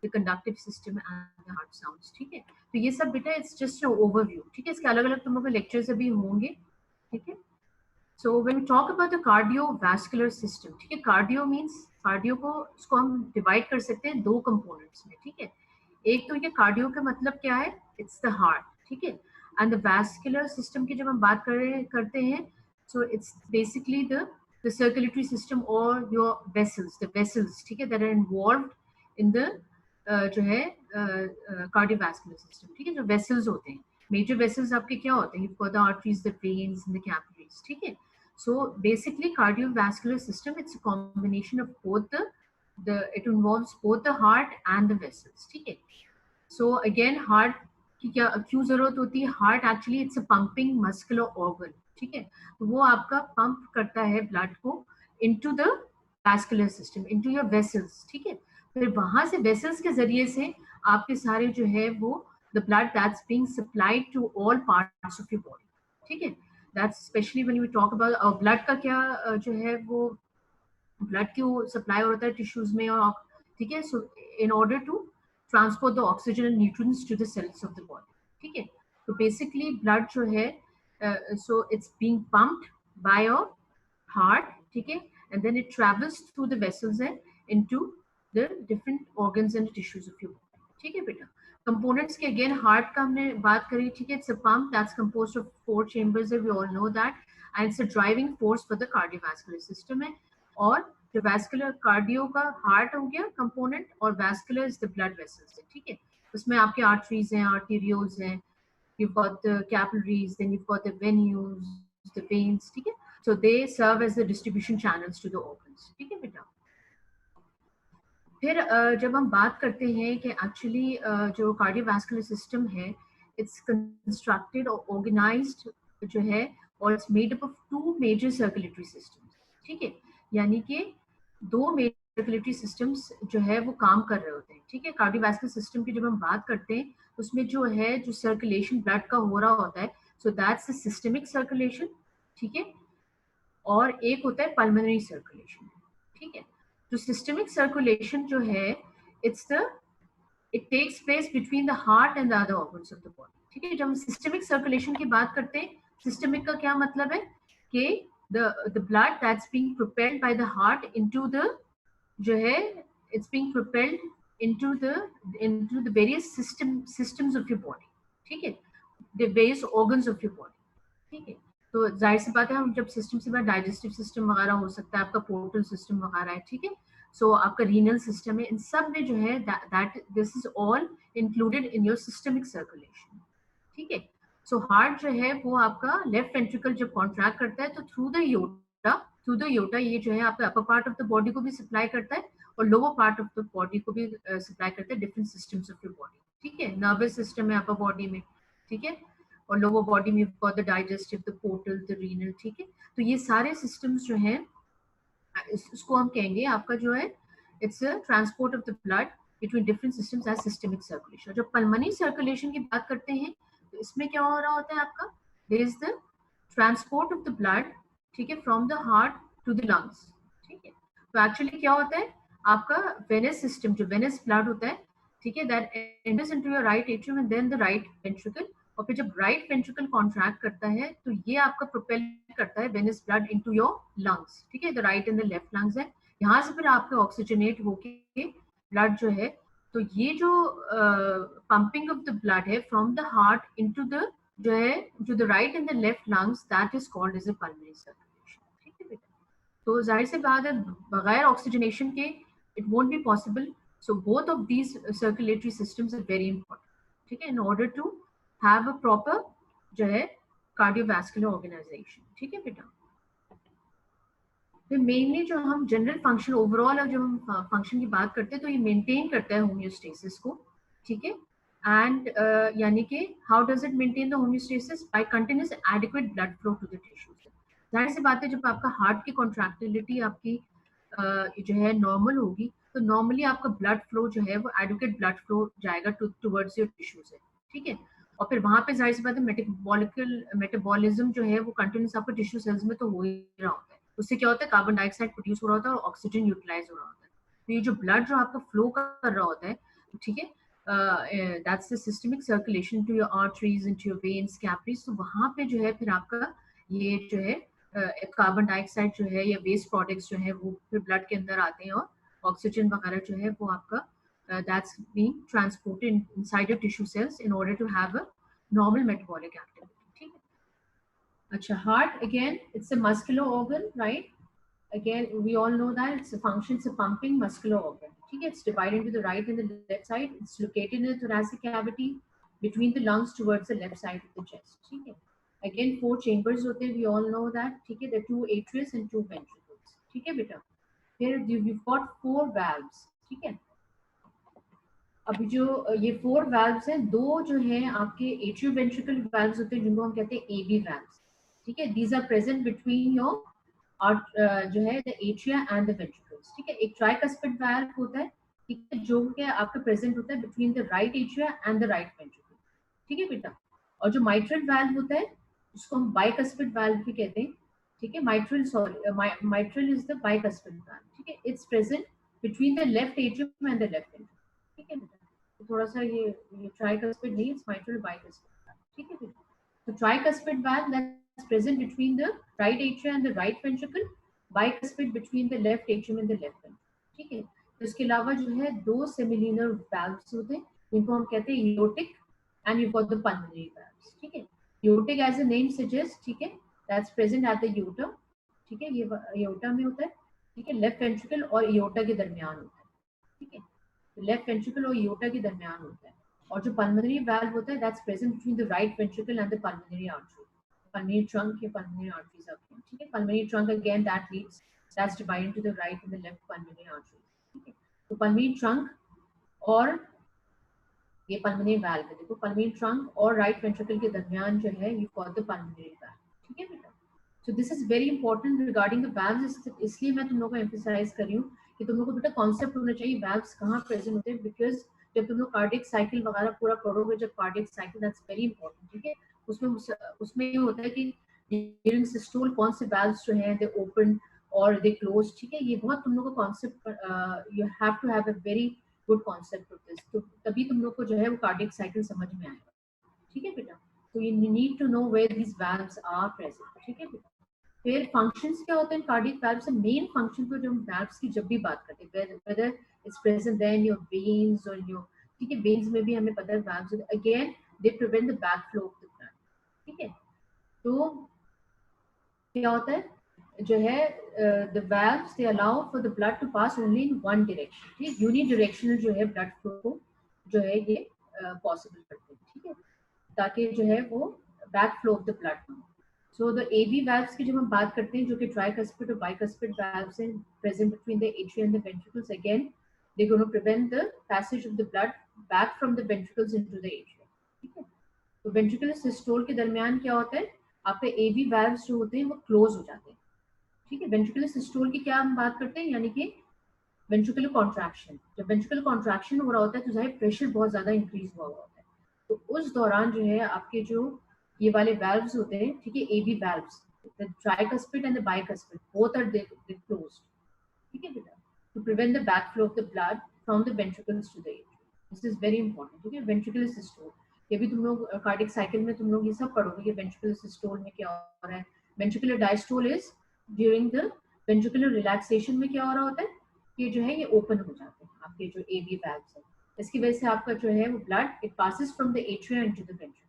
The conductive system and the heart sounds, ठीक है। तो ये सब बेटा इट्स जस्ट ओवरव्यू, ठीक है। इसके अलग अलग तुम लोग लेक्चर्स अभी होंगे, ठीक है। So when we talk about the cardiovascular system, ठीक है, कार्डियो मींस कार्डियो को इसको हम डिवाइड कर सकते हैं दो कंपोनेंट्स में, ठीक है। एक तो ये कार्डियो का मतलब क्या है, इट्स द हार्ट, ठीक है। एंड द वैस्कुलर सिस्टम की जब हम बात करते हैं, so it's basically the circulatory system और योर द वेसल्स, ठीक है, that are involved in the जो है कार्डियोवैस्कुलर सिस्टम, ठीक है। जो वेसल्स होते हैं, मेजर वेसल्स आपके क्या होते हैं, the arteries, the veins and the capillaries, ठीक है। So basically cardiovascular system, it's a combination of both it involves both the heart and the vessels, ठीक है। So again heart की क्या क्यों जरूरत होती है, heart actually it's a pumping muscular organ, ठीक है। तो वो आपका पंप करता है ब्लड को into the vascular system, into your vessels, ठीक है। फिर वहां से वेसल्स के जरिए से आपके सारे जो है वो the blood that's being supplied to all parts of your body, ठीक है। That's especially when we talk about blood का क्या जो है वो ब्लड क्यों सप्लाई होता है टिश्यूज में, और ठीक है। So in order to transport the oxygen and nutrients to the cells of the body, ठीक है। तो बेसिकली ब्लड जो है so it's being pumped by your heart, ठीक है, and then it travels through the vessels and into the different organs and tissues of your body, ठीक है बेटा। कंपोनेंट्स के अगेन हार्ट का हमने बात करी, ठीक है। It's a pump that's composed of 4 chambers, we all know that, and it's a driving force for the cardiovascular system है। और जो वैस्कुलर कार्डियो का हार्ट हो गया कंपोनेंट, और vascular is the blood vessels है, ठीक है। उसमें आपके आर्टरीज हैं, आर्टेरियोल्स हैं, you've got the capillaries, then you've got the venues, the veins, ठीक है। So they serve as the distribution channels to the organs, ठीक है बेटा। फिर जब हम बात करते हैं कि एक्चुअली जो कार्डियोवैस्कुलर सिस्टम है, इट्स कंस्ट्रक्टेड और ऑर्गेनाइज्ड जो है, और it's made up of 2 major circulatory systems, ठीक है। यानी कि 2 मेजर सर्कुलेटरी सिस्टम्स जो है वो काम कर रहे होते हैं, ठीक है। कार्डियोवैस्कुलर सिस्टम की जब हम बात करते हैं, उसमें जो है जो सर्कुलेशन ब्लड का हो रहा होता है, so that's the systemic circulation, ठीक है। और एक होता है पल्मोनरी सर्कुलेशन, ठीक है। जो सिस्टमिक सर्कुलेशन जो है, it takes place between the heart and the other organs of the body, ठीक है। जब हम सिस्टमिक सर्कुलेशन की बात करते हैं, सिस्टमिक का क्या मतलब है कि the blood that's being propelled by the heart into the जो है it's being propelled into the various systems of your body, ठीक है, the various organs of your body, ठीक है। तो जाहिर सी बात है, हम जब सिस्टम से बात, डाइजेस्टिव सिस्टम वगैरह हो सकता है, आपका पोर्टल सिस्टम वगैरह है, ठीक है। सो आपका रीनल सिस्टम है, इन सब में जो है that this is all included in your systemic circulation, ठीक है। सो हार्ट जो है वो आपका लेफ्ट वेंट्रिकल जब कॉन्ट्रैक्ट करता है, तो थ्रू द योटा ये जो है आपका upper part of the body को भी सप्लाई करता है, और lower part of the body को भी सप्लाई करता है, different systems of your body, ठीक है। नर्वस सिस्टम है अपर बॉडी में, ठीक है, और लोअर बॉडी में the digestive, the portal, the renal, ठीक है। तो ये सारे सिस्टम्स जो हैं, इसको हम कहेंगे आपका जो है it's a transport of the blood between different systems as systemic circulation. जब पल्मोनरी सर्कुलेशन की बात करते हैं, तो इसमें क्या हो रहा होता है आपका, there is the transport of the blood, ठीक है, from the heart to the lungs, ठीक है। तो एक्चुअली क्या होता है, आपका वेनस सिस्टम, जो वेनस ब्लड होता है, ठीक है, that enters into your right atrium and then the right ventricle, और फिर जब राइट वेंट्रिकल कॉन्ट्रैक्ट करता है, तो ये आपका प्रोपेल करता है venous blood into your lungs, ठीक है, the right and the left lungs है। यहाँ से फिर आपके ऑक्सीजनेट होके ब्लड जो है, तो ये जो पंपिंग ऑफ द ब्लड है from the heart into the जो है जो the right and the left lungs, that is called as a pulmonary circulation, ठीक है बेटा। तो जाहिर सी बात है, बगैर ऑक्सीजनेशन के it won't be possible. So both of these circulatory systems are very important, ठीक है, in order to have a proper जो है कार्डियोवैस्कुलर ऑर्गेनाइजेशन, ठीक है बेटा। तो मेनली जो हम जनरल फंक्शन ओवरऑल जब हम फंक्शन की बात करते हैं, तो ये मेंटेन करता है होम्योस्टेसिस को, ठीक है। एंड यानी कि how does it maintain the homeostasis, by continuous adequate blood flow to the tissues. जाहिर सी बात है, जब आपका हार्ट की कॉन्ट्रैक्टिलिटी आपकी जो है नॉर्मल होगी, तो नॉर्मली आपका ब्लड फ्लो जो है वो एडिक्वेट ब्लड फ्लो जाएगा टुवर्ड्स योर टिश्यूज है, ठीक है। और फिर वहां पे जाहिर सी बात है, मेटाबॉलिज्म जो है वो कंटिन्यूस आपका टिश्यू सेल्स में तो हो ही रहा होता है। उससे क्या होता है, कार्बन डाइऑक्साइड प्रोड्यूस हो रहा होता है और ऑक्सीजन यूटिलाइज हो रहा होता है। तो ये जो ब्लड जो आपका फ्लो कर रहा होता है, ठीक है, that's the systemic circulation to your arteries into your veins, capillaries. तो वहाँ पे जो है फिर आपका ये जो है कार्बन डाइऑक्साइड जो है या वेस्ट प्रोडक्ट्स जो है वो फिर ब्लड के अंदर आते हैं, और ऑक्सीजन वगैरह जो है वो आपका that's being transported inside the tissue cells in order to have a normal metabolic activity. ठीक है, अच्छा, heart again it's a muscular organ, right? Again we all know that it's a function, it's a pumping muscular organ. ठीक है, it's divided into the right and the left side. It's located in the thoracic cavity between the lungs towards the left side of the chest. ठीक है, again four chambers होते हैं, we all know that. ठीक है, the two atrius and two ventricles. ठीक है बेटा, फिर you've got four valves. ठीक है, अभी जो ये फोर वाल्व्स हैं, दो जो हैं आपके एट्रियो वेंट्रिकल वाल्व्स होते हैं जिनको हम कहते हैं एबी वाल्व्स। ठीक है, these are present between your जो है the atria and the ventricles. ठीक है, एक ट्राइकस्पिड वाल्व होता है, ठीक है, जो कि आपका प्रेजेंट होता है between the right atria and the right ventricle. ठीक है बेटा, और जो माइट्रल वाल्व होता है उसको हम बाइकस्पिड वाल्व भी कहते हैं। ठीक है, mitral is the bicuspid valve. ठीक है, it's present between the left atrium and the left ventricle. ठीक है बेटा, तो थोड़ा सा ये ट्राइकस्पिड नहीं, इट्स माइट्रल बाइकस्पिड। ठीक है बेटा, तो tricuspid valve that's present between the right atrium and the right ventricle, bicuspid between the left atrium and the left ventricle. ठीक है, तो इसके अलावा जो है दो सेमिलिनर वाल्व्स होते हैं जिनको हम कहते हैं aortic and you've got the pulmonary valves. ठीक है, aortic as the name suggests, ठीक है, that's present at the aorta. ठीक है, ये aorta में होता है। ठीक है, लेफ्ट वेंट्रिकल और aorta के दरमियान होता है। ठीक है, लेफ्ट वेंट्रिकल और aorta के दरमियान होता है। और जो pulmonary valve होता है that's present between the right ventricle and the pulmonary artery, pulmonary trunk या pulmonary arteries आपके हैं। ठीक है, pulmonary trunk again that's divided into the right and the left pulmonary arteries। ठीक है, तो pulmonary trunk और ये पल्मोनरी वाल्व है। देखो, पल्मोनरी ट्रंक और राइट वेंट्रिकल के दरमियान जो है, you call the pulmonary valve. ठीक है बेटा, so this is very important regarding the valves, इसलिए मैं तुम लोगों को एम्फसाइज कर रही हूँ कि तुम लोगों को बेटा कॉन्सेप्ट होना चाहिए वाल्व्स कहाँ प्रेजेंट होते हैं, बिकॉज जब तुम लोग कार्डियक साइकिल वगैरह पूरा पढ़ोगे, जब cardiac cycle that's very important. ठीक है, उसमें ये होता है कि ड्यूरिंग सिस्टोल कौन से वाल्व्स जो हैं दे ओपन और दे क्लोज। ठीक है, ये बहुत तुम लोग को concept, you have to have a very good concept of this, तो तभी तुम लोग को जो है वो कार्डियक साइकिल समझ में आएगा। ठीक है बेटा, तो you need to know where these valves are present. ठीक है बेटा, फिर फंक्शंस क्या होते हैं कार्डियक वाल्व से, मेन फंक्शन तो जो हम वाल्व्स की जब भी बात करते हैं, whether it's present then your veins और योर, ठीक है, वेन्स में भी हमें पता है valves again they prevent the back flow of the blood. ठीक है, तो क्या होता है जो है the valves they allow for the blood to pass only in one direction. ठीक, यूनिडायरेक्शनल जो है ब्लड फ्लो को जो है ये पॉसिबल करते हैं। ठीक है, ताकि जो है वो back flow of the blood. So the AV valves की जब हम बात करते हैं, जो कि ट्राइकस्पिड और बाइकस्पिड वाल्व्स हैं present between the atria and the ventricles, again they gonna prevent the passage of the blood back from the ventricles into the atria. ठीक है, तो वेंट्रिकुलर सिस्टोल के दरमियान क्या होता है, आपके एवी वाल्व्स जो होते हैं वो क्लोज हो जाते हैं। ठीक है, वेंट्रिकुलर सिस्टोल की क्या हम बात करते हैं, यानी कि वेंट्रिकुलर कॉन्ट्रैक्शन। जब वेंट्रिकुलर कॉन्ट्रैक्शन हो रहा होता है तो जाहिर प्रेशर बहुत ज्यादा इंक्रीज हुआ होता है, तो उस दौरान जो है आपके जो ये वाले वाल्व्स होते हैं, ठीक है, AV valves, the tricuspid and the bicuspid both are they closed. ठीक है बेटा, to prevent the back flow of the blood from the ventricles to the atrium. This is very important. ठीक है, वेंट्रिकुलर सिस्टोल, ये भी तुम लोग cardiac cycle में तुम लोग ये सब पढ़ोगे कि वेंट्रिकुलर सिस्टोल में क्या हो रहा है। Ventricular diastole is during the ventricular relaxation में क्या हो रहा होता है, ये जो है ये ओपन हो जाते हैं आपके जो एवी वाल्व्स है, इसकी वजह से आपका जो है वो blood it passes from the atria into the ventricle.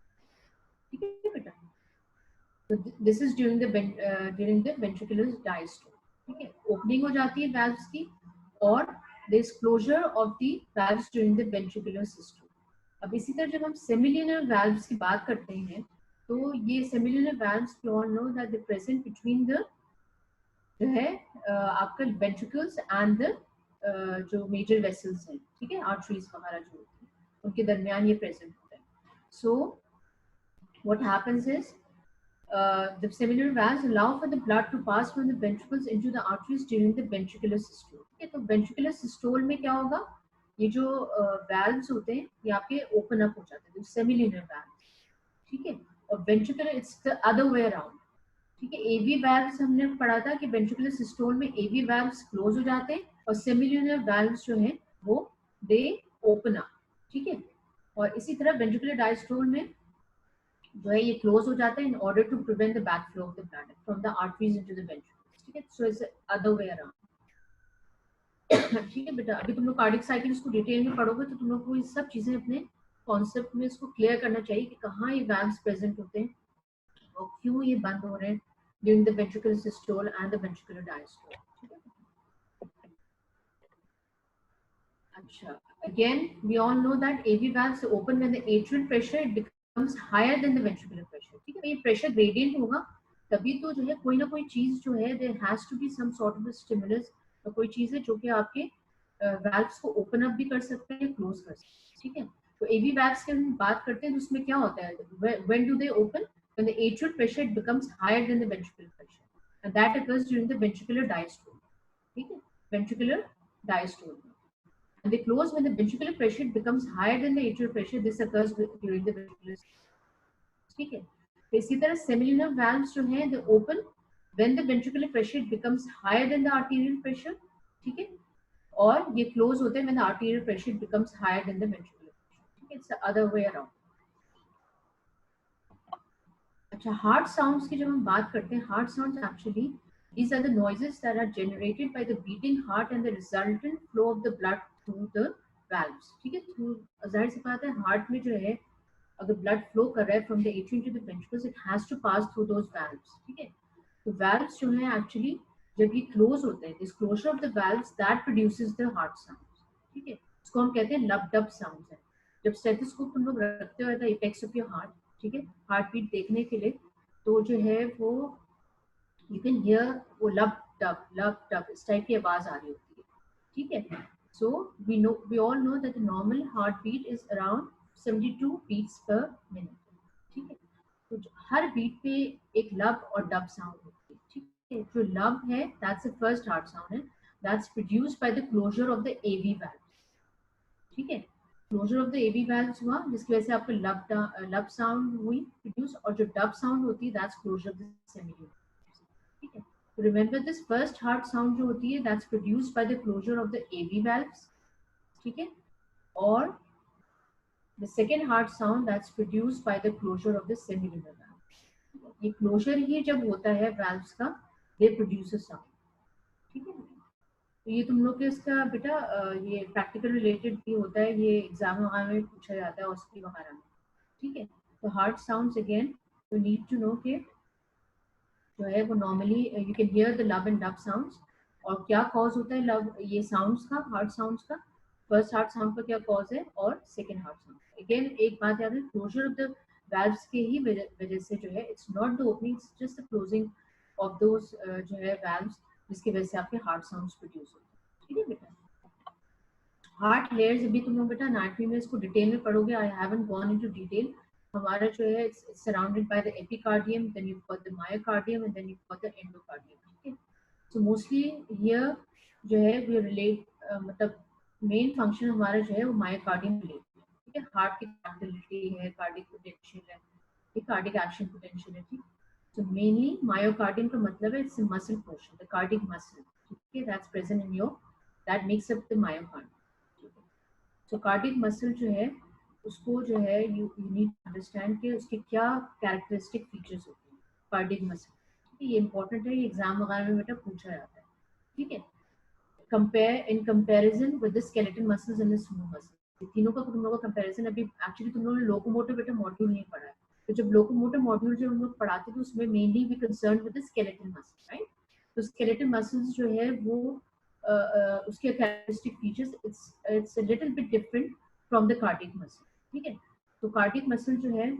ठीक है बेटा, तो this is during the ventricular diastole. ठीक है, ओपनिंग हो जाती है वाल्व्स की, और the closure of the valves during the ventricular system. अब इसी तरह जब हम सेमिलिनर वाल्व्स की बात करते हैं, तो ये semilunar valves you all know that they present between the जो है आपका वेंट्रिकल्स एंड द जो मेजर वेसल्स हैं, ठीक है, आर्टरीज वगैरह जो होती हैं उनके दरमियान ये प्रेजेंट होता है। So what happens is the semilunar valves allow for the blood to pass from the ventricles into the arteries during the ventricular systole। ठीक है, तो ventricular systole में क्या होगा, ये जो valves होते हैं ये आपके open up हो जाते हैं, semilunar valves। ठीक है, और ventricular it's the other way around। ठीक है, AV valves हमने पढ़ा था कि ventricular systole में AV valves close हो जाते हैं और semilunar valves जो हैं वो they ओपन अप, ठीक है। और इसी तरह वेंट्रिकुलर डायस्टोल में जो है ये क्लोज हो जाता है in order to prevent the back flow of the blood from the arteries into the ventricles, ठीक है। So it's other way around. ठीक है बेटा, अभी तुम लोग कार्डिक साइकिल इसको डिटेल में पढ़ोगे तो तुम लोग को ये सब चीजें अपने कॉन्सेप्ट में इसको क्लियर करना चाहिए कि कहाँ ये वैल्व्स प्रेजेंट होते हैं और क्यों ये बंद हो रहे हैं during the ventricular systole and the ventricular diastole, ठीक है। अच्छा, again we all know that AV valves open when the atrial pressure it becomes higher than the ventricular pressure, ठीक है। ये प्रेशर ग्रेडियंट होगा तभी तो जो है कोई ना कोई चीज जो है there has to be some sort of stimulus, तो कोई चीज है जो कि आपके वैल्व्स को ओपन अप भी कर सकते हैं, क्लोज कर सकते हैं, ठीक है। तो एवी वैल्व्स की हम बात करते हैं तो उसमें क्या होता है, when do they open, when the atrial pressure it becomes higher than the ventricular pressure and that occurs during the ventricular diastole, ठीक है, ventricular diastole. And they close when the ventricular pressure becomes higher than the atrial pressure. This occurs during the ventricular, ठीक है। तो इसी तरह semilunar valves जो हैं they open when the ventricular pressure becomes higher than the arterial pressure, ठीक है। और ये क्लोज होते हैं when the arterial pressure becomes higher than the ventricular pressure, ठीक है। It's the other way around. अच्छा, हार्ट साउंड्स की जब हम बात करते हैं, heart sounds actually these are the noises that are generated by the beating heart and the resultant flow of the blood through the valves, ठीक है। Through, जाहिर सी बात है हार्ट में जो है अगर ब्लड फ्लो कर रहा है from the atrium to the ventricles it has to pass through those valves, ठीक है। तो वाल्व्स जो है एक्चुअली जब ये क्लोज होते हैं, this closure of the valves that produces the heart sounds, ठीक है। इसको हम कहते हैं लब डब साउंड्स है। जब स्टेथोस्कोप तुम लोग रखते हो at the apex of your heart, ठीक है, हार्ट बीट देखने के लिए, तो जो है वो यू कैन हियर वो लब डब इस टाइप की आवाज आ रही होती है, ठीक है। So we all know that the normal heart beat is around 72 beats per minute, ठीक है। तो हर बीट पे एक लब और डब साउंड होती है, ठीक है। जो लब है that's the first heart sound है, that's produced by the closure of the AV valve, ठीक है। Closure of the AV valves हुआ जिसकी वजह से आपको लब साउंड हुई प्रोड्यूस, और जो डब साउंड होती है that's closure of the semilunar, ठीक है। तो remember this first heart sound जो होती है that's produced by the closure of the AV valves, ठीक है। और the second heart sound that's produced by the closure of the semilunar valve. ये क्लोजर ही जब होता है वाल्व्स का दे प्रोड्यूस अ साउंड, ठीक है। तो ये तुम लोग के इसका बेटा ये प्रैक्टिकल रिलेटेड भी होता है, ये एग्जाम वगैरह में पूछा जाता है उसकी वगैरह में, ठीक है। तो heart sounds again you need to know के जो है वो normally you can hear the lub and dub sounds. और क्या कॉज होता है लब ये साउंड्स का, हार्ट साउंड्स का, फर्स्ट हार्ट साउंड का क्या कॉज है और सेकेंड हार्ट साउंड। अगेन एक बात याद है, क्लोजर ऑफ द वाल्व्स के ही वजह से जो है it's not the opening, it's just the closing of those जो है वाल्व्स जिसकी वजह से आपके हार्ट साउंड्स प्रोड्यूस होते हैं, ठीक है बेटा। हार्ट लेयर्स अभी तुम लोग बेटा एनाटॉमी में इसको डिटेल में पढ़ोगे, I haven't gone into detail. हमारा जो है it's surrounded by the epicardium, then you got the myocardium and then you got the endocardium, ठीक है। सो मोस्टली हियर जो है वी रिलेट मतलब मेन फंक्शन हमारा जो है वो मायोकार्डियम रिलेटेड है, ठीक है। हार्ट की कंडक्टिविटी है, कार्डिक पोटेंशियल है, ये कार्डिक एक्शन पोटेंशियल है, ठीक। सो मेनली मायोकार्डियम का मतलब है it's muscle portion, the cardiac muscle, ठीक है, that's present in your, that makes up the myocardium, ठीक है। सो कार्डिक मसल जो है उसको जो है यू नीड अंडरस्टैंड कि उसके क्या कैरेक्टरिस्टिक फीचर्स होते हैं कार्डिक मसल, ठीक है। ये इंपॉर्टेंट है, ये एग्जाम वगैरह में बेटा पूछा जाता है, ठीक है। Compare in comparison with the skeletal muscles and the smooth muscles, तीनों का तुम लोगों का कंपैरिजन अभी एक्चुअली तुम लोगों ने लोकोमोटिव बेटा मॉड्यूल नहीं पढ़ा है। तो जब लोकोमोटिव मॉड्यूल जब हम लोग पढ़ाते तो उसमें mainly we concern with the skeletal muscles, right. तो स्केलेटल मसल्स जो है वो उसके characteristic features it's a little bit different from the cardiac muscle, ठीक है। तो कार्डिक मसल जो है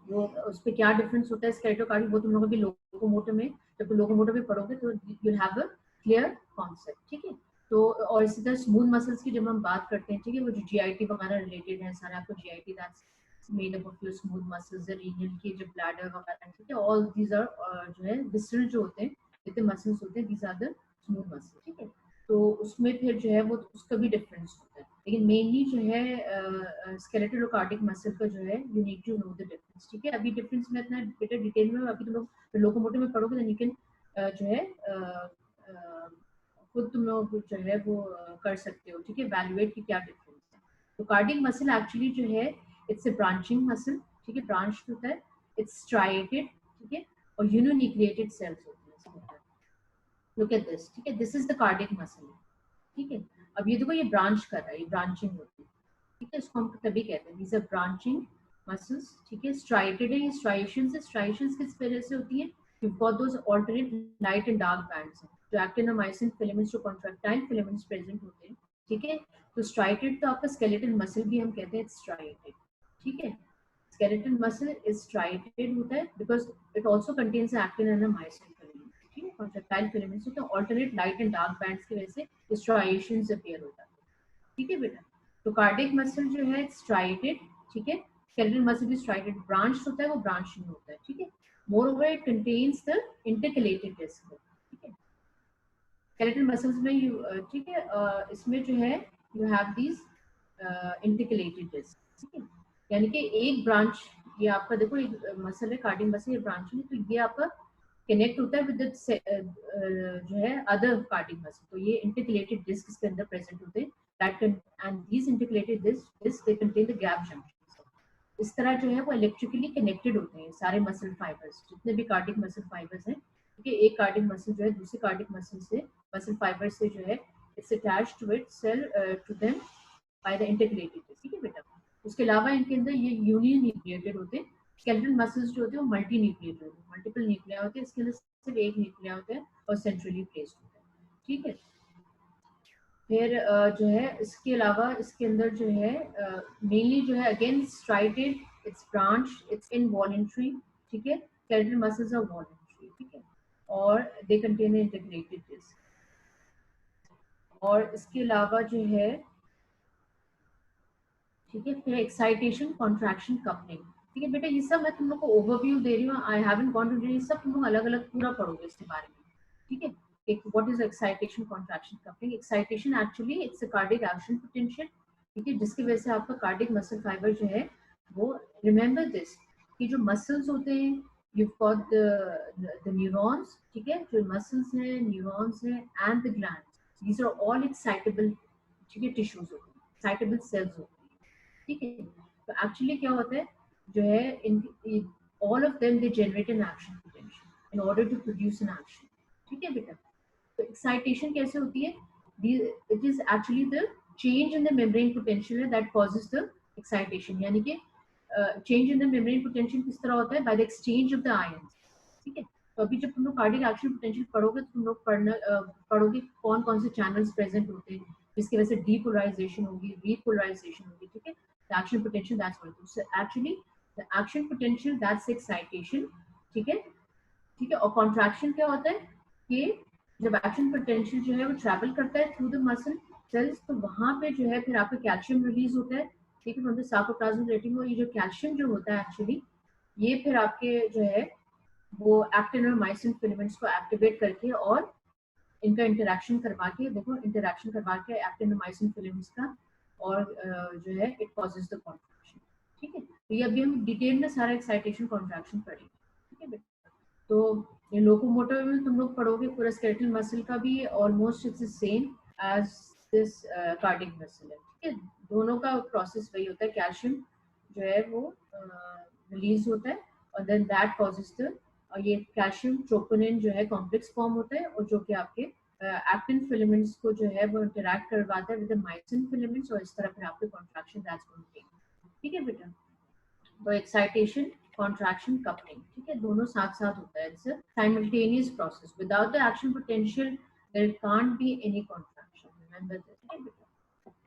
वो उस पर क्या डिफरेंस होता है स्केलेटल कार्डिक, वो तुम लोग अभी लोकोमोटिव में जब लोकोमोटिव में पढ़ोगे तो you have a clear concept, ठीक है। तो और इसी तरह स्मूथ मसल्स की जब हम बात करते हैं, ठीक है, वो जो जीआईटी वगैरह रिलेटेड है सारा, आपको GIT that's made up of your smooth muscles, the renal के जो ब्लैडर वगैरह, ठीक है, ऑल दीज आर जो है विसरल जो होते हैं जितने मसल्स होते हैं these are the smooth muscles, ठीक है। तो उसमें फिर जो है वो उसका भी डिफरेंस होता है, लेकिन मेनली जो है स्केलेटल और कार्डिक मसल का जो है you need to know the difference, ठीक है। अभी डिफरेंस में इतना बेटर डिटेल में अभी तुम लोग लोकोमोटिव में पढ़ोगे देन यू कैन जो है खुद तुम लोग जो है वो कर सकते हो, ठीक है, वैल्यूएट की क्या डिफरेंस है, तो कार्डियक मसल एक्चुअली जो है इट्स ए ब्रांचिंग मसल, ठीक है, ब्रांच होता है, इट्स स्ट्राइएटेड, ठीक है, और यूनिन्यूक्लिएटेड सेल्स होते हैं इसके अंदर। लुक एट दिस, ठीक है, this is the cardiac muscle, ठीक है। अब ये देखो ये ब्रांच कर रहा है, ये ब्रांचिंग होती है, ठीक है, इसको हम तभी कहते हैं दीज आर ब्रांचिंग मसल्स, ठीक है। स्ट्राइएटेड है, ये स्ट्राइएशंस है, स्ट्राइएशंस किस वजह से होती है, you've got those alternate light and dark bands जो actinomycin filaments जो contractile filaments present होते हैं, ठीक है। तो स्ट्राइएटेड तो आपका स्केलेटल मसल भी हम कहते हैं स्ट्राइएटेड, ठीक है। स्केलेटल मसल इज स्ट्राइएटेड होता है because it also contains actin and myosin filament, ठीक है, कॉन्ट्रैक्टाइल फिलामेंट्स होते हैं, alternate light and dark bands की वजह से स्ट्राइएशंस अपीयर होता है, ठीक है बेटा। तो कार्डियक मसल जो है स्ट्राइएटेड, ठीक है, स्केलेटल मसल भी स्ट्राइएटेड, ब्रांच होता है, वो ब्रांचिंग होता है, ठीक है। मोreover it contains the intercalated disc, ठीक है। स्केलेटल मसल्स में ठीक है, इसमें जो है you have these intercalated disc, ठीक है, यानी कि एक ब्रांच, ये आपका देखो एक मसल है कार्डियक मसल, ये ब्रांच है, तो ये आपका कनेक्ट होता है विद जो है अदर कार्डियक मसल, तो ये इंटरकलेटेड डिस्क इसके अंदर प्रेजेंट होते हैं, that and these intercalated disc they contain the gap junctions. इस तरह जो है वो इलेक्ट्रिकली कनेक्टेड होते हैं सारे मसल फाइबर्स, जितने भी कार्डियक मसल फाइबर्स हैं, ठीक है। एक कार्डियक मसल जो है दूसरे कार्डियक मसल से, मसल फाइबर से जो है it's attached to it cell to them by the intercalated disc, ठीक है बेटा। उसके अलावा इनके अंदर ये यूनियन न्यूक्लिएटेड होते हैं, स्केलेटल मसल्स जो होते हैं वो मल्टी न्यूक्लिएटेड होते हैं, मल्टीपल न्यूक्लिया होते हैं, इसके अंदर सिर्फ एक न्यूक्लिया होता है और सेंट्रली प्लेस्ड होता है, ठीक है। फिर जो है इसके अलावा इसके अंदर जो है मेनली जो है again striated, it's branch, it's involuntary, ठीक है, स्केलेटल मसल्स आर वॉलेंट्री, ठीक है, और दे कंटेन इंटीग्रेटेड डिस्क। और इसके अलावा जो है, ठीक है, फिर एक्साइटेशन, कॉन्ट्रैक्शन, कपलिंग, ठीक है बेटा। ये सब मैं तुम लोग को ओवरव्यू दे रही हूँ, आई हैवंट गॉन टू ये सब तुम लोग अलग अलग पूरा पढ़ोगे इसके बारे में, ठीक है। एक what is excitation, contraction, coupling. Excitation actually it's a cardiac action potential, ठीक है, जिसकी वजह से आपका कार्डियक मसल फाइबर जो है वो, रिमेंबर दिस कि जो मसल्स होते हैं you've got the neurons, ठीक है, जो मसल्स हैं, न्यूरॉन्स हैं and the glands, these are all excitable, ठीक है, टिश्यूज होते हैं, excitable cells होते हैं, ठीक है। तो एक्चुअली क्या होता है जो है in all of them they generate an action potential in order to produce an action, ठीक है बेटा। तो एक्साइटेशन कैसे होती है, it is actually the change in the membrane potential that causes the excitation, यानी कि change in the membrane potential किस तरह होता है, by the exchange of the ions, ठीक है। तो अभी जब तुम लोग कार्डियक एक्शन पोटेंशियल पढ़ोगे तो तुम लोग पढ़ोगे कौन कौन से चैनल्स प्रेजेंट होते हैं जिसकी वजह से डीपोलराइजेशन होगी, रीपोलराइजेशन होगी, ठीक है। The action potential that's what it is. So actually the action potential that's excitation, ठीक है, ठीक है। और कॉन्ट्रैक्शन क्या होता है कि जब एक्शन पोटेंशियल जो है वो ट्रैवल करता है थ्रू द मसल सेल्स, तो वहां पे जो है फिर आपका कैल्शियम रिलीज होता है, ठीक है, फ्रॉम द सार्कोप्लाज्मिक रेटिकुलम। ये जो कैल्शियम जो होता है एक्चुअली ये फिर आपके जो है वो एक्टिन और मायोसिन फिलामेंट्स को एक्टिवेट करके और इनका इंटरेक्शन करवा के, देखो इंटरेक्शन करवा के एक्टिन और मायोसिन फिलामेंट्स का, और जो है इट कॉजेज द कॉन्ट्रैक्शन, ठीक है। तो ये अभी हम डिटेल में सारा एक्साइटेशन कॉन्ट्रैक्शन पढ़ेंगे, ठीक है बेटा। तो ये लोकोमोटर में तुम लोग पढ़ोगे पूरा स्केलेटल मसल का भी almost it's same as this cardiac muscle है, ठीक है। दोनों का प्रोसेस वही होता है, कैल्शियम जो है वो रिलीज होता है और देन दैट कॉजेज द, और ये कैल्शियम ट्रोपोनिन जो है कॉम्प्लेक्स फॉर्म होता है और जो कि आपके एक्टिन फिलामेंट्स को जो है वो इंटरैक्ट करवाता है विद द मायोसिन फिलामेंट्स, और इस तरह फिर आपके contraction that's going to take, ठीक है बेटा। तो एक्साइटेशन, कॉन्ट्रैक्शन, कपलिंग, ठीक है, दोनों साथ साथ होता है, it's a simultaneous process, without the action potential there can't be any contraction, remember this, ठीक है बेटा।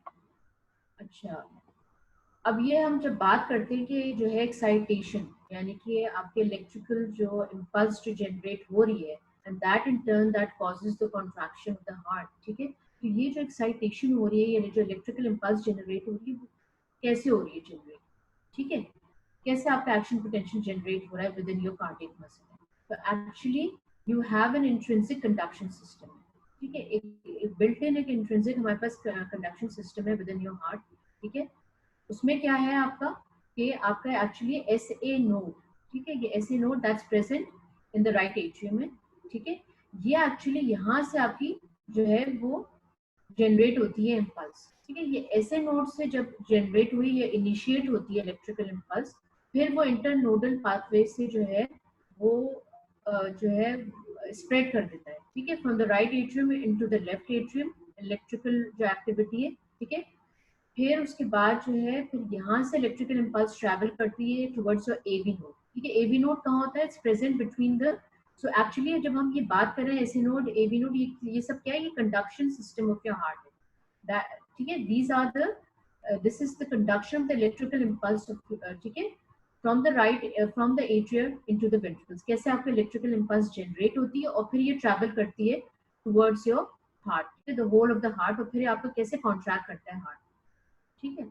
अच्छा, अब ये हम जब बात करते हैं कि जो है एक्साइटेशन यानी कि आपके इलेक्ट्रिकल जो इम्पल्स जो जनरेट हो रही है and that in turn that causes the contraction of the heart, ठीक है। तो ये जो एक्साइटेशन हो रही है यानी जो इलेक्ट्रिकल इम्पल्स जनरेट हो रही है कैसे हो रही है जनरेट, ठीक है, कैसे आपका एक्शन पोटेंशियल जनरेट हो रहा है within your cardiac muscle. तो actually you have an intrinsic conduction system, ठीक है, एक बिल्ट इन एक इंट्रिंसिक हमारे पास कंडक्शन सिस्टम है विद इन योर हार्ट, ठीक है। उसमें क्या है आपका कि आपका एक्चुअली एस ए नोड, ठीक है, ये S A node that's present in the right atrium में, ठीक है। ये एक्चुअली यहाँ से आपकी जो है वो जनरेट होती है इम्पल्स, ठीक है। ये ऐसे नोड से जब जनरेट हुई या इनिशिएट होती है इलेक्ट्रिकल इम्पल्स, फिर वो इंटरनोडल पाथवे से जो है वो जो है स्प्रेड कर देता है, ठीक है, from the right atrium into the left atrium, electrical जो एक्टिविटी है, ठीक है। फिर उसके बाद जो है फिर यहाँ से इलेक्ट्रिकल इम्पल्स ट्रैवल करती है टुवर्ड्स योर एवी नोड, ठीक है। एवी नोड कहाँ होता है? It's present between the, so actually जब हम ये बात कर रहे हैं एसी नोड, एवी नोड, ये सब क्या है? ये conduction system of your heart है, ठीक है। These are the this is the conduction of the electrical impulse, ठीक है, from the right, from the atrium into the ventricles. कैसे आपको इलेक्ट्रिकल इम्पल्स जनरेट होती है और फिर ये ट्रैवल करती है टुवर्ड्स योर हार्ट, ठीक है, the whole of the heart, और फिर आपको कैसे कॉन्ट्रैक्ट करता है हार्ट, ठीक है।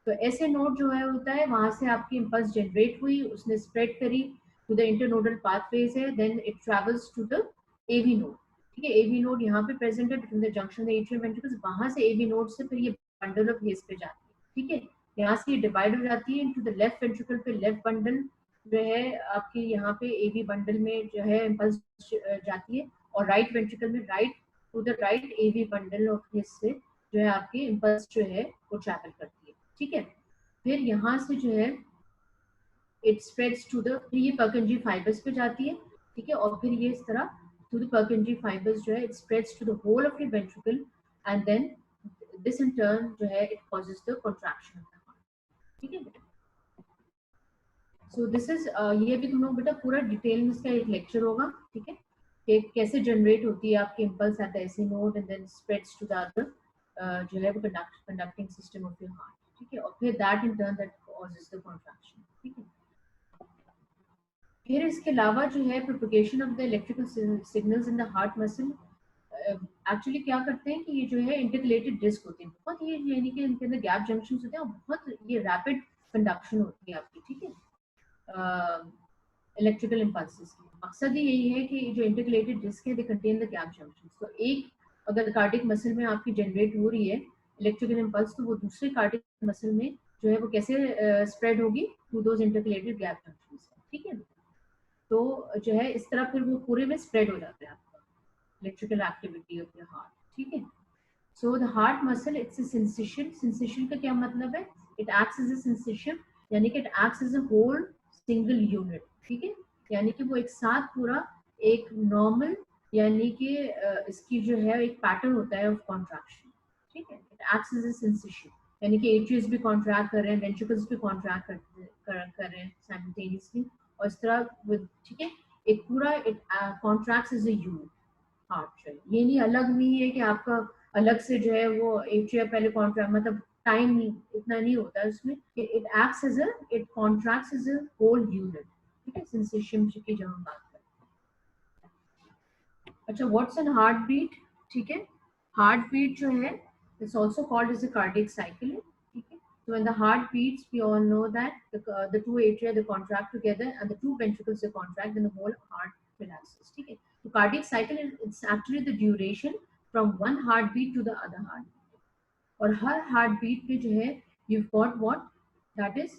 तो ऐसे नोड जो है होता है, वहां से आपकी इम्पल्स जनरेट हुई, उसने स्प्रेड करी टू द इंटरनोडल पाथवेज है, then it travels to the AV node, ठीक है। एवी नोड यहाँ पे प्रेजेंट है between the junction the atrium ventricles, वहां से एवी नोड से फिर ये बंडल ऑफ हेज पे जाती है, ठीक है। यहाँ से ये डिवाइड हो जाती है इनटू द लेफ्ट वेंट्रिकल पे, लेफ्ट बंडल जो है आपकी यहाँ पे एवी बंडल में जो है इम्पल्स जाती है, और राइट वेंट्रिकल में right to the right AV bundle of His से जो है आपकी इम्पल्स जो है वो ट्रैवल करती है, ठीक है। फिर यहाँ से जो है इट स्प्रेड्स टू द, ये पर्किंजी फाइबर्स पे जाती है, ठीक है, और फिर ये इस तरह थ्रू द पर्किंजी फाइबर्स जो है it spreads to the whole of your ventricle, and then this in turn जो है it causes the contraction of the heart, ठीक है बेटा। सो दिस इज, ये भी तुम लोग बेटा पूरा डिटेल में इसका एक लेक्चर होगा, ठीक है, कि कैसे जनरेट होती है आपकी impulse at the SA node and then spreads to the other जो है वो conducting system of your heart, ठीक है, और फिर that in turn that causes the contraction, ठीक है। फिर इसके अलावा जो है propagation of the electrical signals in the heart muscle, actually क्या करते हैं कि ये जो है इंटरकलेटेड डिस्क होते हैं, बहुत ये यानी कि इनके अंदर गैप जंक्शन होते हैं और बहुत ये रैपिड कंडक्शन होती है आपकी, ठीक है, इलेक्ट्रिकल इम्पल्सेस की। मकसद ही यही है कि जो इंटरकलेटेड डिस्क है दे कंटेन द गैप जंक्शन, तो एक अगर कार्डिक मसल में आपकी जनरेट हो रही है इलेक्ट्रिकल इम्पल्स, तो वो दूसरे कार्डिक मसल में जो है वो कैसे स्प्रेड होगी? Through those intercalated gap junction, ठीक है। तो जो है इस तरह फिर वो पूरे में स्प्रेड हो जाता है आपका electrical activity of the heart, ठीक है। So the heart muscle it's a sensation, sensation का क्या मतलब है? It acts as a sensation, यानी कि it acts as a whole single unit, ठीक है, यानी कि वो एक साथ पूरा एक नॉर्मल, यानी कि इसकी जो है एक पैटर्न होता है ऑफ कॉन्ट्रैक्शन, ठीक है। It acts as a sensation, यानी कि एट्रियस भी कॉन्ट्रैक्ट कर रहे हैं, वेंट्रिकल्स भी कॉन्ट्रैक्ट कर रहे हैं साइमल्टेनियसली, और इस तरह विद, ठीक है, एक पूरा it contracts as a unit heart जो है। ये नहीं अलग नहीं है कि आपका अलग से जो है वो एट्रिया पहले कॉन्ट्रैक्ट, मतलब टाइम नहीं इतना नहीं होता है उसमें, it acts as a, it contracts as a whole unit, ठीक है, सेंसेशन की जब हम बात करें। अच्छा, व्हाट्स एन हार्ट बीट, ठीक है। हार्ट बीट जो है it's also called as a cardiac cycle, ठीक है। So when the heart beats, we all know that the two atria they contract together and the two ventricles they contract, then the whole heart relaxes, ठीक है। तो cardiac cycle it's actually the duration from one heartbeat to the other heartbeat, और हर heartbeat पे जो है you've got what, that is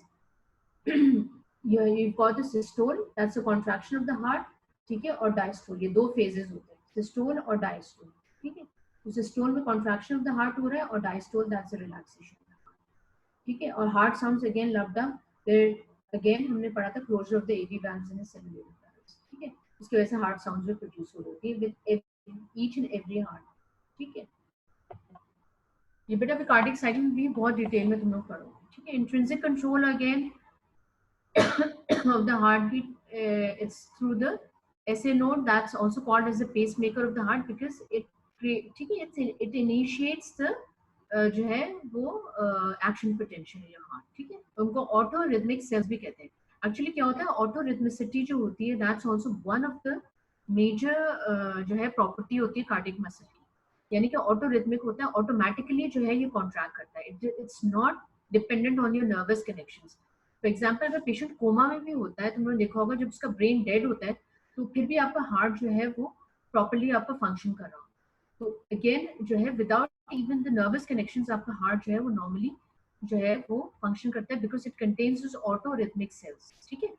you've got the systole, that's the contraction of the heart, ठीक है, और diastole, ये दो phases होते हैं, systole और diastole, ठीक है। तो systole में contraction of the heart हो रहा है और diastole that's the relaxation, ठीक है। और heart sounds again lub dub, फिर अगेन हमने पढ़ा था closure of the AV valves in सेलुलर वैल्व्स, ठीक है, उसकी वजह से हार्ट साउंड्स भी प्रोड्यूस हो रही है with each and every heart, ठीक है। ये बेटा भी कार्डियक साइकिल भी बहुत डिटेल में तुम लोग पढ़ोगे, ठीक है। Intrinsic control again of the heartbeat, it's through the SA node, that's also called as the pacemaker of the heart because it ठीक है, it initiates the जो है वो action potential in your heart, ठीक है। उनको ऑटो रिदमिक सेल्स भी कहते हैं। एक्चुअली क्या होता है, ऑटो रिदमिसिटी जो होती है that's also one of the major जो है प्रॉपर्टी होती है कार्डियक मसल की, यानी कि ऑटो रिदमिक होता है, ऑटोमेटिकली जो है ये कॉन्ट्रैक्ट करता है, it's not dependent on your nervous connections. For example अगर पेशेंट कोमा में भी होता है, तुमने देखा होगा जब उसका ब्रेन डेड होता है तो फिर भी आपका हार्ट जो है वो प्रॉपरली आपका फंक्शन कर रहा हो, तो अगेन जो है without even the nervous connections आपका हार्ट जो है वो नॉर्मली जो है वो फंक्शन करता है because it contains auto rhythmic cells, ठीक है।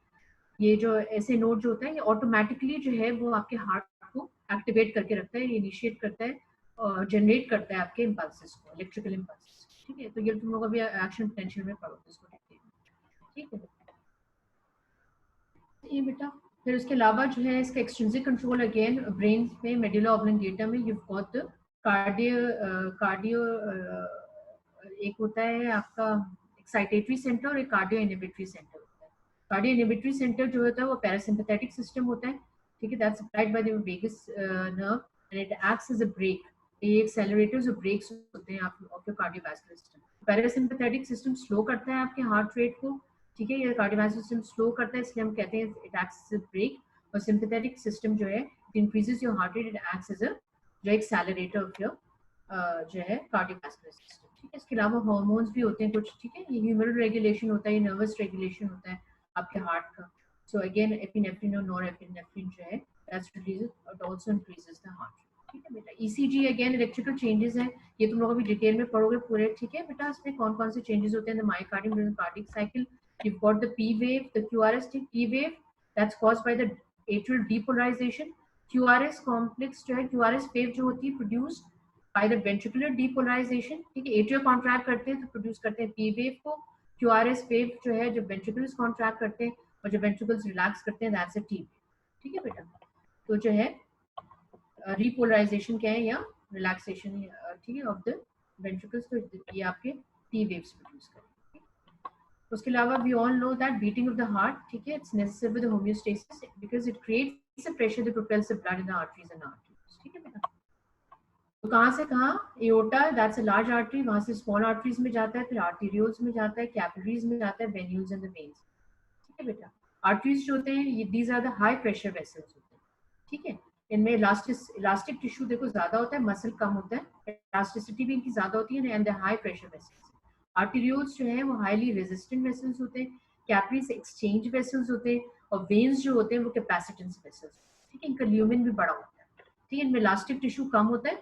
ये जो ऐसे नोड जो होता है ये ऑटोमेटिकली जो है वो आपके हार्ट को एक्टिवेट करके रखता है, ये इनिशिएट करता है जनरेट करता है आपके इम्पल्सेस को, इलेक्ट्रिकल इम्पल्सेस, ठीक है। तो ये तुम लोग अभी एक्शन पोटेंशियल में पढ़ोगे इसको, ठीक है ये बेटा। फिर उसके अलावा जो है इसका एक्सट्रिंसिक कंट्रोल अगेन ब्रेन में मेडुला ऑब्लिंगेटा में यू गॉट द कार्डियो एक होता है आपका एक्साइटेटरी सेंटर और एक कार्डियो इनहिबिटरी सेंटर होता है। कार्डियो इनहिबिटरी सेंटर जो होता है वो पैरासिम्पैथेटिक सिस्टम होता है, ठीक है, that's supplied by the vagus nerve and it acts as a brake. ये एक्सेलरेटर्स और ब्रेक्स होते हैं आपके cardiovascular system. Parasympathetic system slow करता है आपके हार्ट रेट को, ठीक है, ये कार्डियोवैस्कुलर सिस्टम स्लो करता है इसलिए हम कहते हैं it acts as a brake. और सिंपैथेटिक सिस्टम जो है it increases your heart rate, it acts as a जो एक्सेलरेटर ऑफ योर जो है कार्डियोवैस्कुलर सिस्टम, ठीक है। इसके अलावा हार्मोन्स भी होते हैं कुछ, ठीक है, ये ह्यूमरल रेगुलेशन होता है, ये नर्वस रेगुलेशन होता है आपके हार्ट का। सो अगेन एपिनेफ्रिन और नॉरएपिनेफ्रिन जो है दैट्स रिलीज्ड और also increases the heart rate, ठीक है बेटा। ईसीजी अगेन इलेक्ट्रिकल चेंजेस हैं, ये तुम लोग अभी डिटेल में पढ़ोगे पूरे, ठीक है बेटा। इसमें कौन कौन से चेंजेस होते हैं, the myocardium during cardiac cycle, you've got the P wave, the QRS P wave that's caused by the atrial depolarization। QRS complex जो है QRS wave जो होती है produced by the ventricular depolarization, ठीक है, atrial contract करते हैं तो प्रोड्यूस करते हैं P wave को। QRS wave जो है जब ventricles contract करते हैं और जब ventricles relax करते हैं that's a T wave, ठीक है बेटा। तो जो है repolarization क्या है या relaxation, ठीक है, of the ventricles, तो ये आपके T waves प्रोड्यूस करें। उसके अलावा we all know that beating of the heart, ठीक है, it's necessary with homeostasis because it creates a pressure that propels the blood in the arteries and arteries, ठीक है बेटा। तो कहां से कहां, aorta that's a large artery, वहां से स्मॉल आर्टरीज में जाता है, फिर आर्टेरियोल्स में जाता है, कैपिलरीज में जाता है, वेन्यूल्स एंड द वेन्स, ठीक है बेटा। आर्टरीज जो होते हैं ये these are the high pressure vessels होते हैं, ठीक है। इनमें इलास्टिक टिश्यू देखो ज्यादा होता है, मसल कम होता है, इलास्टिसिटी भी इनकी ज्यादा होती है and the high pressure vessels. Arterioles जो है वो हाईली रेजिस्टेंट वेसल्स होते हैं, कैपिलरीज एक्सचेंज वेसल्स होते हैं और वेन्स जो होते हैं वो कैपेसिटेंस वेसल्स, ठीक है। इनका ल्यूमेन भी बड़ा होता है, ठीक है। इनमें इलास्टिक टिश्यू कम होता है,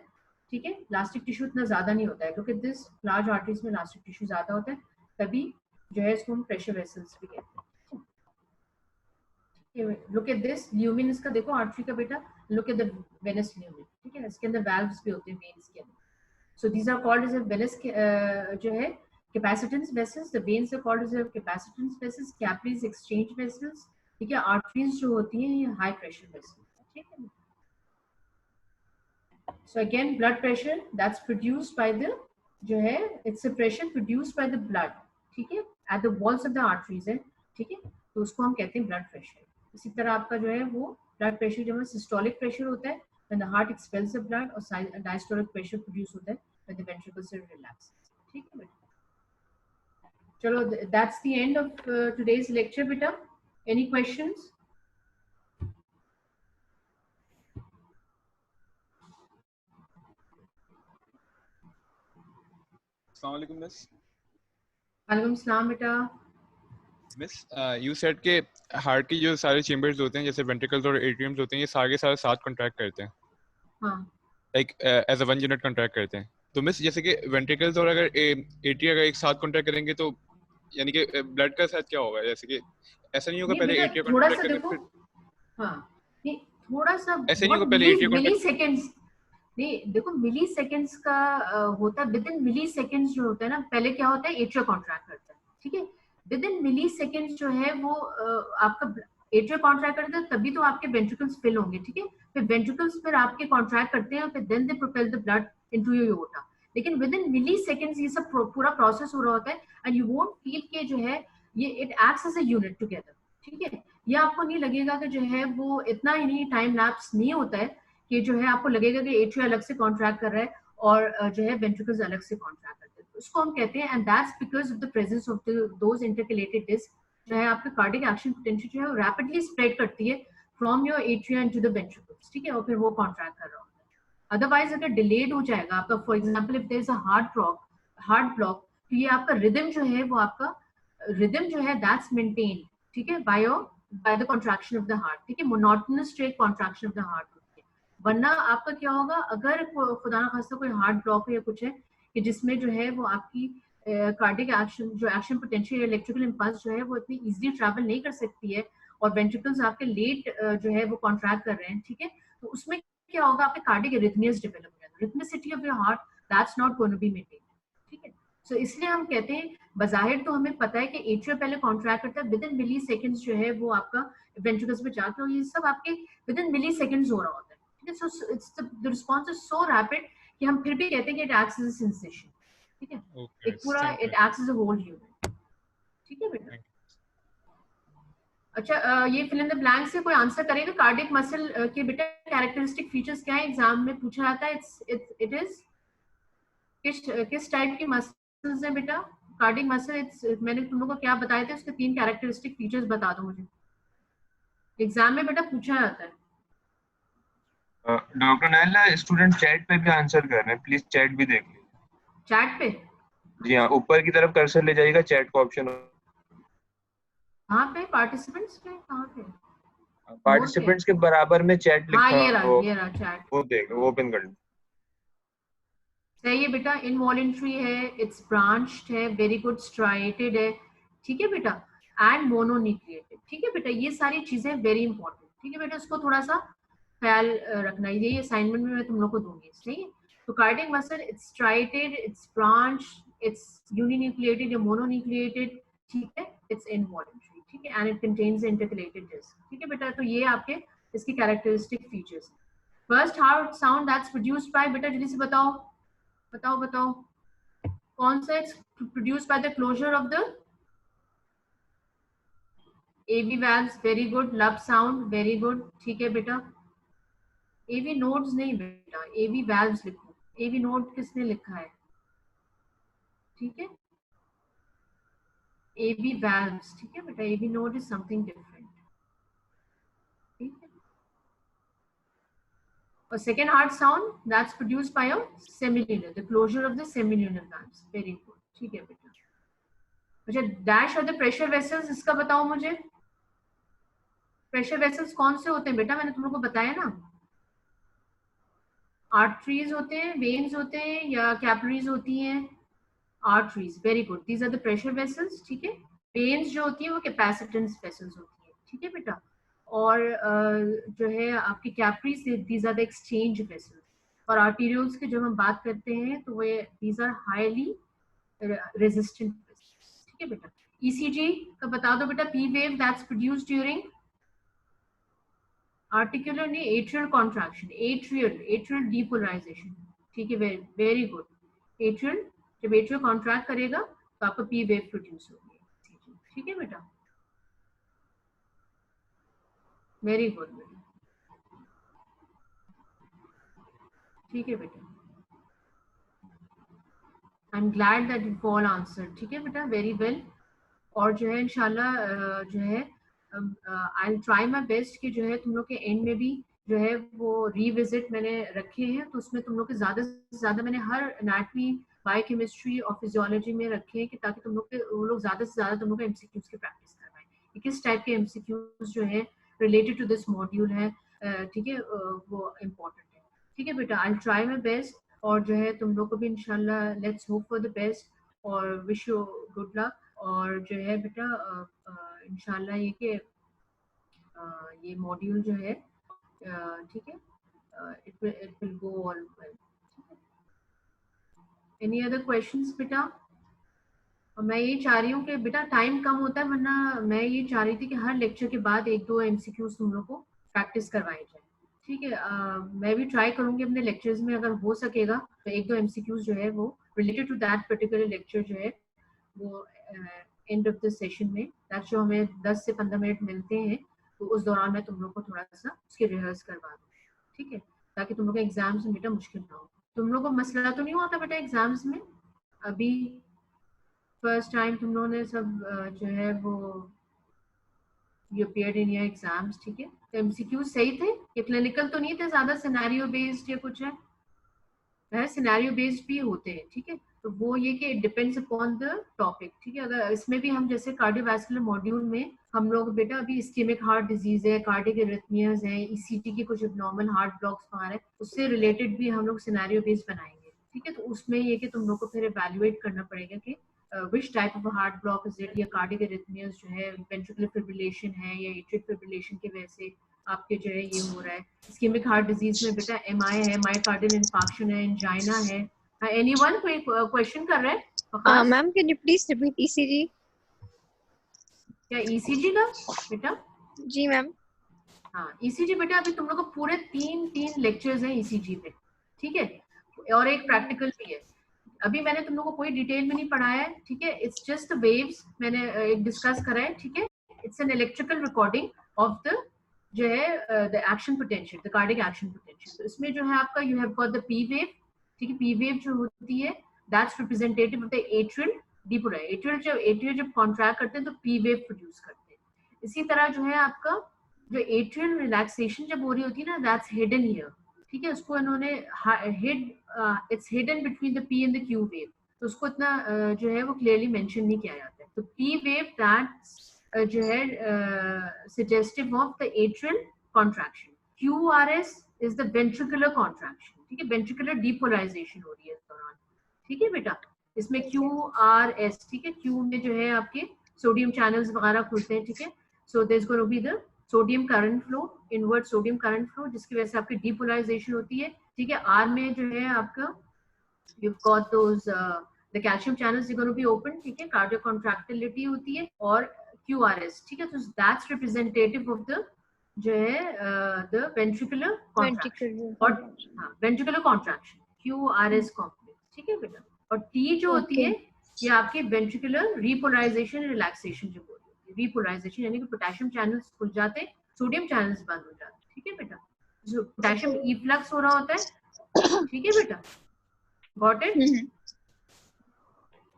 ठीक है, इलास्टिक टिश्यू इतना ज्यादा नहीं होता है क्योंकि दिस लार्ज आर्टरीज में इलास्टिक टिश्यू ज्यादा होता है, तभी जो है इसको हम प्रेशर वेसल्स भी कहते हैं। लुक एट दिस ल्यूमेन इसका देखो आर्टरी का बेटा, look at the venous lumen, ठीक है, इसके अंदर वाल्व्स भी होते हैं वेन्स के अंदर। So these are called as a venous जो है capacitance vessels, the veins are called as a capacitance vessels, capillaries exchange vessels, ठीक है। arteries जो होती हैं ये high pressure vessels, ठीक है। So again blood pressure that's produced by the जो है it's a pressure produced by the blood, ठीक है, at the walls of the arteries है, ठीक है, तो उसको हम कहते हैं blood pressure। इसी तरह आपका जो है वो blood pressure जो है systolic pressure होता है when the heart expels the blood, और diastolic pressure produce होता है when the ventricles are relaxed, ठीक है बेटा। चलो that's the end of today's lecture बेटा। Any questions? अस्सलाम वालेकुम मिस। वालेकुम सलाम बेटा। मिस यू सेड के हार्ट की जो सारे चेंबर्स होते हैं जैसे वेंट्रिकल्स और एट्रियम्स होते हैं ये सारे सारे साथ कॉन्ट्रैक्ट करते हैं, हाँ like as a one unit contract करते हैं। तो मिस जैसे कि वेंट्रिकल्स और अगर एट्रिया अगर एक साथ कॉन्ट्रैक्ट करेंगे तो यानी कि ब्लड का साथ क्या होगा, जैसे कि ऐसा नहीं होगा नहीं पहले बेटा एट्रिया थोड़ा कॉन्ट्रैक्ट सा करेंगे देखो, फिर हाँ नहीं थोड़ा सा ऐसा नहीं बहुत होगा पहले मिली एट्रिया मिली कॉन्ट्रैक्ट सेकेंड्स, नहीं देखो मिली सेकेंड्स का होता है, विद इन मिली सेकेंड्स जो होता है ना, पहले क्या होता है एट्रिया कॉन्ट्रैक्ट करता है, ठीक है, विद इन मिली सेकेंड्स जो है वो आपका एट्रिया कॉन्ट्रैक्ट करता है तभी तो आपके वेंट्रिकल्स फिल होंगे, ठीक है, फिर वेंट्रिकल्स फिर आपके कॉन्ट्रैक्ट करते हैं फिर then they propel the blood into your aorta, लेकिन विद इन मिली सेकेंड्स ये सब पूरा प्रोसेस हो रहा होता है एंड यू वोंट फील के जो है ये it acts as a unit together, ठीक है। ये आपको नहीं लगेगा कि जो है वो इतना ही नहीं टाइम लैप्स नहीं होता है कि जो है आपको लगेगा कि एट्रिया अलग से कॉन्ट्रैक्ट कर रहा है और जो है वेंट्रिकल्स अलग से कॉन्ट्रैक्ट करते हैं, उसको हम कहते हैं and that's because of the presence of those intercalated disc जो है आपके कार्डियक एक्शन पोटेंशियल जो है वो रैपिडली स्प्रेड करती है from your atria into the ventricles, ठीक है, और फिर वो कॉन्ट्रैक्ट कर रहा होता है। अदरवाइज अगर डिलेड हो जाएगा आपका, for example if there is a heart block, तो ये आपका रिदम जो है वो आपका रिदम जो है दैट्स मेंटेन, ठीक है, by the contraction of the heart, ठीक है, monotonous straight contraction of the heart होती है। वरना आपका क्या होगा अगर खुदा ना खास्ता कोई हार्ट ब्लॉक है या कुछ है कि जिसमें जो है वो आपकी कार्डियक एक्शन जो एक्शन पोटेंशियल इलेक्ट्रिकल इंपल्स जो है वो इतनी इजीली ट्रैवल नहीं कर सकती है और वेंट्रिकल्स आपके लेट जो है वो कॉन्ट्रैक्ट कर रहे हैं, ठीक है, तो उसमें क्या होगा आपके कार्डियक एरिथमियाज डेवलप हो जाएंगे, rhythmicity of your heart, that's not going to be maintained. ठीक है, सो इसलिए हम कहते हैं बज़ाहिर तो हमें पता है कि एट्रिया पहले कॉन्ट्रैक्ट करता है, विद इन मिली सेकेंड्स जो है वो आपका वेंट्रिकल्स में जाके, और ये सब आपके विद इन मिली सेकेंड्स हो रहा होता है, ठीक है. So it's the response is so rapid कि हम फिर भी कहते हैं कि it acts as a sensation, ठीक है. Okay, एक पूरा thank you. It acts as a whole unit, ठीक है बेटा. अच्छा, ये फिल इन द ब्लैंक से कोई आंसर करेगा. कार्डियक मसल के बेटा कैरेक्टरिस्टिक फीचर्स क्या है, एग्जाम में पूछा जाता है. इट इज किस टाइप की मसल्स है बेटा कार्डियक मसल. इट्स मैंने तुम लोगों को क्या बताए थे, उसके 3 कैरेक्टरिस्टिक फीचर्स बता दो मुझे. एग्जाम में बेटा पूछा जाता है. डॉक्टर नायला, स्टूडेंट चैट पे भी आंसर कर रहे हैं, प्लीज चैट भी देख लीजिए. चैट पे? जी हाँ, ऊपर की तरफ कर्सर ले जाइएगा, चैट का ऑप्शन. कहाँ पे? पार्टिसिपेंट्स पे? कहाँ पे? पार्टिसिपेंट्स के बराबर में चैट लिखा. हाँ, ये रहा चैट. वो देख, वो ओपन कर लो. सही है बेटा. इनवॉलंटरी है, इट्स ब्रांच्ड है, वेरी गुड. स्ट्राइटेड है, ठीक है बेटा. एंड मोनोन्यूक्लिएटेड, ठीक है बेटा. ये सारी चीजें वेरी इंपॉर्टेंट, ठीक है बेटा. इसको थोड़ा सा ख्याल रखना है, ये असाइनमेंट में मैं तुम लोग को दूंगी, सही है. तो cardiac muscle, it's striated, it's branched, it's uninucleated या मोनोन्यूक्लिएटेड, ठीक है. इट्स इनवॉलंटरी, ठीक है. And it contains intercalated disc, ठीक है बेटा. तो ये आपके इसकी characteristic features. First heart sound that's produced by, बेटा जल्दी से बताओ बताओ बताओ. कौन सा? Produced by the closure of the AV valves. Very good. Lub sound, very good, ठीक है बेटा. AV नोड्स नहीं बेटा, AV valves लिखो. AV नोड किसने लिखा है, ठीक है. AV valves, ठीक है बेटा. AV node is something different, ठीक है. और second heart sound that's produced by a semilunar, the closure of the semilunar valves. very good, ठीक है बेटा. अच्छा, डैश और द प्रेशर वेसल्स, इसका बताओ मुझे. प्रेशर वेसल्स कौन से होते हैं बेटा, मैंने तुम लोग को बताया ना. आर्टरीज होते हैं, वेन्स होते हैं, या कैपिलरीज होती हैं. Arteries, very good. These are the pressure vessels, ठीक है. वेन्स जो होती है वो कैपेसिटेंस वेसल्स होती है, ठीक है बेटा. और जो है आपकी capillaries, these are the exchange vessels. और आर्टेरियोल्स की जब हम बात करते हैं तो वे these are highly resistant vessels, ठीक है बेटा. ECG का बता दो बेटा. P wave that's produced during articular नहीं, एट्रियल कॉन्ट्रैक्शन, एट्रियल डीपोलराइजेशन, ठीक है. Very good. एट्रियल, जब एट्रियल कॉन्ट्रैक्ट करेगा तो आपका पी वेव प्रोड्यूस होगी, ठीक है बेटा. वेरी गुड बेटा, ठीक है बेटा. I am glad that you all answer, ठीक है बेटा. Very well. और जो है इंशाल्लाह जो है आई ट्राई माई बेस्ट कि जो है तुम लोग के एंड में भी जो है वो रिविजिट मैंने रखे हैं, तो उसमें तुम लोग के ज़्यादा से ज़्यादा मैंने हर एनाटमी, बायोकेमिस्ट्री और फिजियोलॉजी में रखे हैं कि ताकि तुम लोग के वो लोग ज़्यादा से ज़्यादा तुम लोग को MCQs की प्रैक्टिस करवाएं कि किस टाइप के MCQs जो है रिलेटेड टू दिस मॉड्यूल है, ठीक है, वो इम्पोर्टेंट है, ठीक है बेटा. I try my best. और जो है तुम लोग को भी इंशाल्लाह let's hope for the best और विश यू गुड लक. और जो है बेटा इंशाल्लाह ये कि ये मॉड्यूल जो है ठीक है, it will go all well. Any other questions बेटा? और मैं ये चाह रही हूँ कि बेटा टाइम कम होता है, वरना मैं ये चाह रही थी कि हर लेक्चर के बाद 1-2 MCQs तुम लोग को प्रैक्टिस करवाई जाए, ठीक है. मैं भी ट्राई करूँगी अपने लेक्चर्स में, अगर हो सकेगा तो 1-2 MCQs जो है वो related to that particular lecture जो है वो एंड ऑफ द सेशन में, दैट जो हमें 10 से 15 मिनट मिलते हैं, तो उस दौरान मैं तुम लोग को थोड़ा सा उसके रिहर्स करवा दूँ, ठीक है, ताकि तुम लोग के एग्जाम्स में बेटा मुश्किल ना हो. तुम लोग को मसला तो नहीं होता बेटा एग्जाम्स में? अभी फर्स्ट टाइम तुम लोगों ने सब जो है वो you appeared in your exams, ठीक है. तो MCQ सही थे, ये क्लिनिकल तो नहीं थे, ज्यादा सिनेरियो बेस्ड या कुछ है सिनेरियो बेस्ड भी होते हैं, ठीक है. तो वो ये कि it depends upon the topic, ठीक है. अगर इसमें भी हम जैसे कार्डियोवैस्कुलर मॉड्यूल में हम लोग बेटा अभी इस्केमिक हार्ट डिजीज है, कार्डियक एरिथमियाज है, ECG के कुछ एब्नॉर्मल हार्ट ब्लॉक्स वगैरह है, उससे रिलेटेड भी हम लोग सिनेरियो बेस्ड बनाएंगे, ठीक है. तो उसमें ये कि तुम लोग को फिर एवेल्युएट करना पड़ेगा कि which type of heart block is it, या कार्डियक एरिथमियाज जो है वेंट्रिकुलर फिब्रिलेशन है या एट्रियल फिब्रिलेशन की वजह से आपके जो है ये हो रहा है। इस्केमिक हार्ट डिजीज में बेटा MI है, मायोकार्डियल इंफार्क्शन है, एंजाइना है। एनीवन कोई क्वेश्चन कर रहा है? Waqas, ma'am can you please repeat ECG? क्या ECG का बेटा? जी मैम। हाँ ECG बेटा, अभी तुम लोग को पूरे तीन लेक्चर्स हैं ECG पे, ठीक है, और एक प्रैक्टिकल भी है। अभी मैंने तुम लोग को कोई डिटेल में नहीं पढ़ाया है, ठीक है। इट्स जस्ट वेव्स मैंने एक डिस्कस करा है, ठीक है। It's an electrical recording of the जो है the action potential, the cardiac action potential. तो इसमें जो है आपका you have got the P wave, ठीक है। P वेव जो होती है that's representative of the atrial depolarise. Atrial जब कॉन्ट्रैक्ट करते हैं तो P वेव प्रोड्यूस करते हैं। इसी तरह जो है आपका जो एट्रियल रिलैक्सेशन जब हो रही होती है ना, दैट्स हिडन हियर, ठीक है। उसको इन्होंने it's hidden between the P and the Q wave, तो उसको इतना जो है वो क्लियरली मेंशन नहीं किया जाता है। तो P वेव दैट जो है suggestive of the atrial contraction. QRS is the ventricular contraction, ठीक है। वेंट्रिकुलर डीपोलराइजेशन हो रही है इस दौरान, ठीक है बेटा। इसमें QRS, ठीक है, Q में जो है आपके सोडियम चैनल्स वगैरह खुलते हैं, ठीक है। So there is going to be the sodium current flow, inward sodium current flow, जिसकी वजह से आपकी डीपोलराइजेशन होती है, ठीक है। R में जो है आपका you've got those the calcium channels are going to be open, ठीक है, cardiac contractility होती है, और QRS, ठीक है। तो that's representative of the जो है the ventricular contraction और हाँ ventricular contraction, QRS complex, ठीक है बेटा। और T जो होती है ये आपके ventricular repolarization relaxation जो बोलते हैं, repolarization यानी कि पोटेशियम चैनल्स खुल जाते हैं, सोडियम चैनल्स बंद हो जाते हैं, ठीक है बेटा। जो पोटेशियम इफ्लक्स हो रहा होता है, ठीक है बेटा। Got it?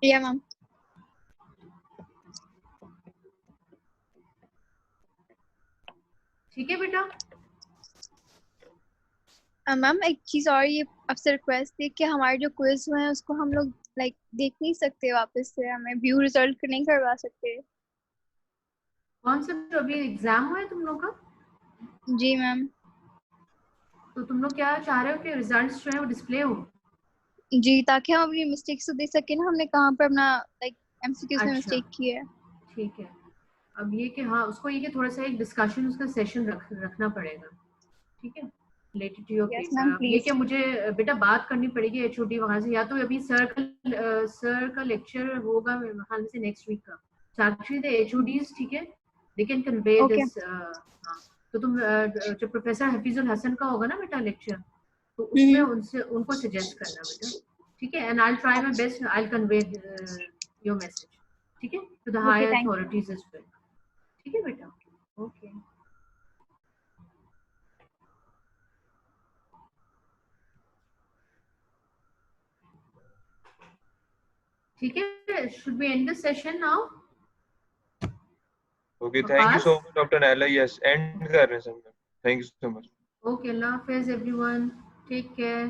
Yeah ma'am. ठीक है बेटा। मैम एक चीज और, ये आपसे रिक्वेस्ट थी कि हमारे जो क्विज हुए हैं उसको हम लोग लाइक देख नहीं सकते वापस से, हमें व्यू रिजल्ट नहीं करवा सकते? कौन सा जो अभी एग्जाम हुआ है तुम लोग का? जी मैम। तो तुम लोग क्या चाह रहे हो कि रिजल्ट्स जो है वो डिस्प्ले हो? जी, ताकि हम अपनी मिस्टेक्स तो देख सके ना, हमने कहाँ पर अपना लाइक MCQs में मिस्टेक की है। ठीक है। अब ये कि हाँ उसको ये कि थोड़ा सा एक डिस्कशन उसका सेशन रखना पड़ेगा, ठीक है, रिलेटेड टू योर पेपर। ये कि मुझे बेटा बात करनी पड़ेगी HOD वहाँ से, या तो अभी सर का लेक्चर होगा मेरे ख्याल से नेक्स्ट वीक का। एक्चुअली द HODs, ठीक है, दे कैन कन्वे दिस। हाँ तो तुम जो प्रोफेसर हफीजुल हसन का होगा ना बेटा लेक्चर, तो उसमें उनसे उनको सजेस्ट करना बेटा, ठीक है। And I will try my best, I will convey your message, ठीक है, to the higher authorities as well, ठीक है बेटा। ओके ठीक है, should we end the session now? Okay, thank you so much, Dr. Naila. Yes, end कर रहे हैं sir. Thank you so much. Okay, Allah Hafiz everyone. Take care.